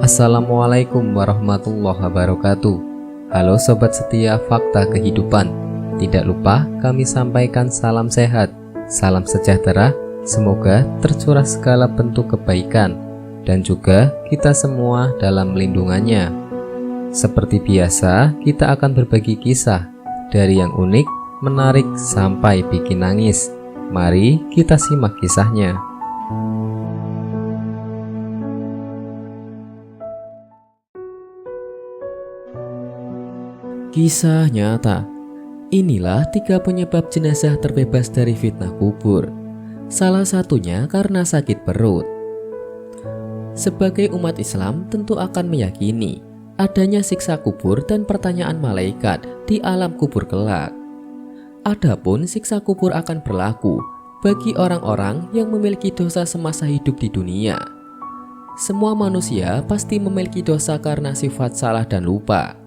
Assalamualaikum warahmatullahi wabarakatuh. Halo sobat setia Fakta Kehidupan. Tidak lupa kami sampaikan salam sehat, salam sejahtera. Semoga tercurah segala bentuk kebaikan dan juga kita semua dalam lindungannya. Seperti biasa, kita akan berbagi kisah dari yang unik, menarik sampai bikin nangis. Mari kita simak kisahnya. Kisah nyata. Inilah 3 penyebab jenazah terbebas dari fitnah kubur. Salah satunya karena sakit perut. Sebagai umat Islam tentu akan meyakini adanya siksa kubur dan pertanyaan malaikat di alam kubur kelak. Adapun siksa kubur akan berlaku bagi orang-orang yang memiliki dosa semasa hidup di dunia. Semua manusia pasti memiliki dosa karena sifat salah dan lupa.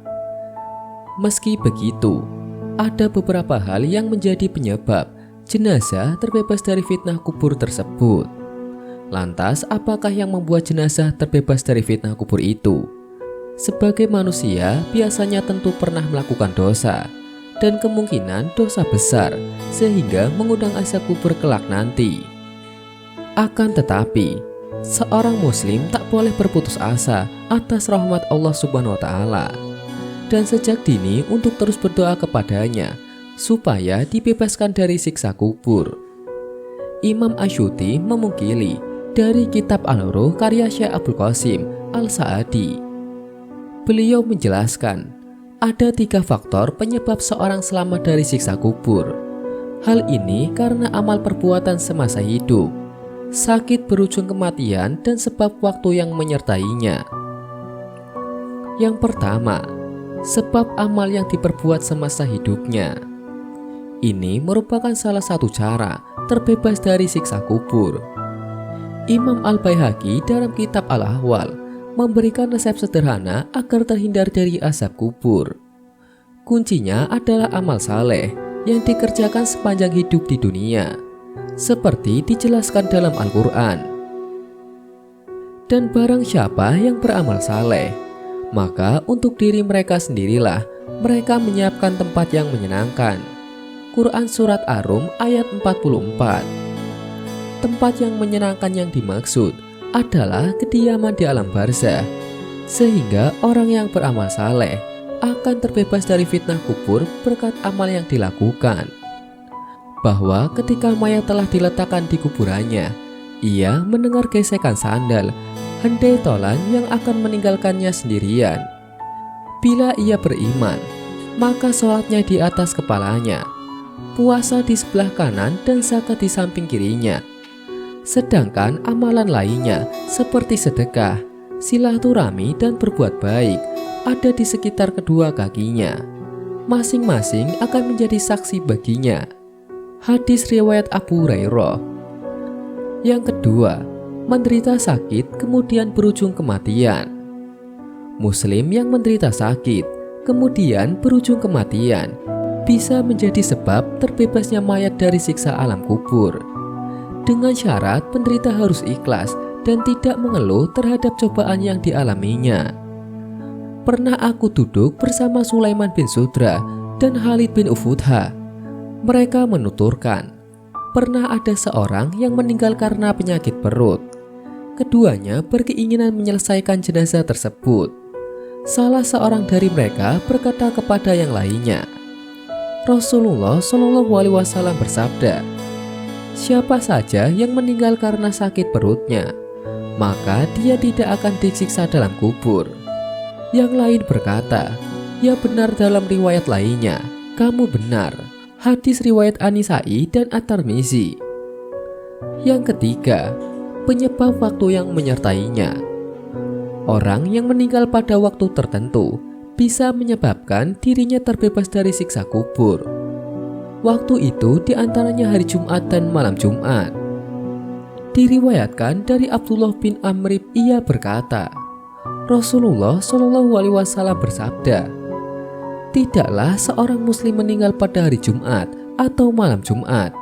Meski begitu, ada beberapa hal yang menjadi penyebab jenazah terbebas dari fitnah kubur tersebut. Lantas, apakah yang membuat jenazah terbebas dari fitnah kubur itu? Sebagai manusia, biasanya tentu pernah melakukan dosa, dan kemungkinan dosa besar, sehingga mengundang azab kubur kelak nanti. Akan tetapi, seorang muslim tak boleh berputus asa atas rahmat Allah Subhanahu wa Ta'ala. Dan sejak dini untuk terus berdoa kepadanya supaya dibebaskan dari siksa kubur. Imam Asyuti memungkili dari kitab Al-Ruh karya Syekh Abdul Qasim Al-Sa'adi. Beliau menjelaskan ada 3 faktor penyebab seorang selamat dari siksa kubur. Hal ini karena amal perbuatan semasa hidup, sakit berujung kematian, dan sebab waktu yang menyertainya. Yang pertama, sebab amal yang diperbuat semasa hidupnya. Ini merupakan salah satu cara terbebas dari siksa kubur. Imam Al-Baihaqi dalam kitab Al-Ahwal memberikan resep sederhana agar terhindar dari azab kubur. Kuncinya adalah amal saleh yang dikerjakan sepanjang hidup di dunia, seperti dijelaskan dalam Al-Quran. Dan barang siapa yang beramal saleh, maka untuk diri mereka sendirilah mereka menyiapkan tempat yang menyenangkan. Quran Surat Ar-Rum ayat 44. Tempat yang menyenangkan yang dimaksud adalah kediaman di alam barzah, sehingga orang yang beramal saleh akan terbebas dari fitnah kubur berkat amal yang dilakukan. Bahwa ketika mayat telah diletakkan di kuburannya, ia mendengar gesekan sandal hendai tolan yang akan meninggalkannya sendirian. Bila ia beriman, maka sholatnya di atas kepalanya, puasa di sebelah kanan dan zakat di samping kirinya. Sedangkan amalan lainnya seperti sedekah, silaturahmi, dan berbuat baik ada di sekitar kedua kakinya. Masing-masing akan menjadi saksi baginya. Hadis riwayat Abu Hurairah. Yang kedua, menderita sakit kemudian berujung kematian. Muslim yang menderita sakit kemudian berujung kematian bisa menjadi sebab terbebasnya mayat dari siksa alam kubur, dengan syarat penderita harus ikhlas dan tidak mengeluh terhadap cobaan yang dialaminya. Pernah aku duduk bersama Sulaiman bin Sudra dan Khalid bin Ufudha. Mereka menuturkan, pernah ada seorang yang meninggal karena penyakit perut. Keduanya berkeinginan menyelesaikan jenazah tersebut. Salah seorang dari mereka berkata kepada yang lainnya, Rasulullah Shallallahu Alaihi Wasallam bersabda, siapa saja yang meninggal karena sakit perutnya, maka dia tidak akan disiksa dalam kubur. Yang lain berkata, ya benar dalam riwayat lainnya, kamu benar. Hadis riwayat An-Nisai dan At-Tirmizi. Yang ketiga, penyebab waktu yang menyertainya. Orang yang meninggal pada waktu tertentu bisa menyebabkan dirinya terbebas dari siksa kubur. Waktu itu diantaranya hari Jumat dan malam Jumat. Diriwayatkan dari Abdullah bin Amr, ia berkata, Rasulullah Shallallahu Alaihi Wasallam bersabda, tidaklah seorang muslim meninggal pada hari Jumat atau malam Jumat,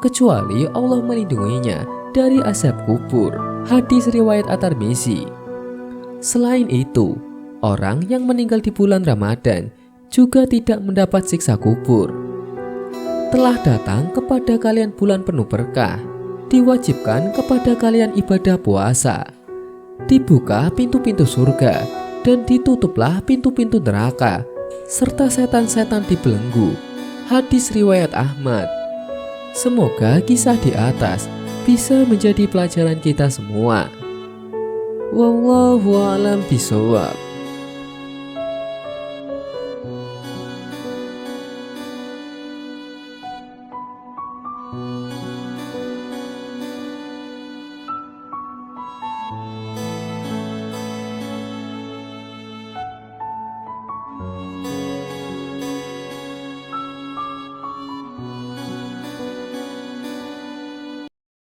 kecuali Allah melindunginya dari azab kubur. Hadis riwayat At-Tirmizi. Selain itu, orang yang meninggal di bulan Ramadan juga tidak mendapat siksa kubur. Telah datang kepada kalian bulan penuh berkah, diwajibkan kepada kalian ibadah puasa. Dibuka pintu-pintu surga dan ditutuplah pintu-pintu neraka, serta setan-setan dibelenggu. Hadis riwayat Ahmad. Semoga kisah di atas bisa menjadi pelajaran kita semua. Wallahu a'lam bishawab.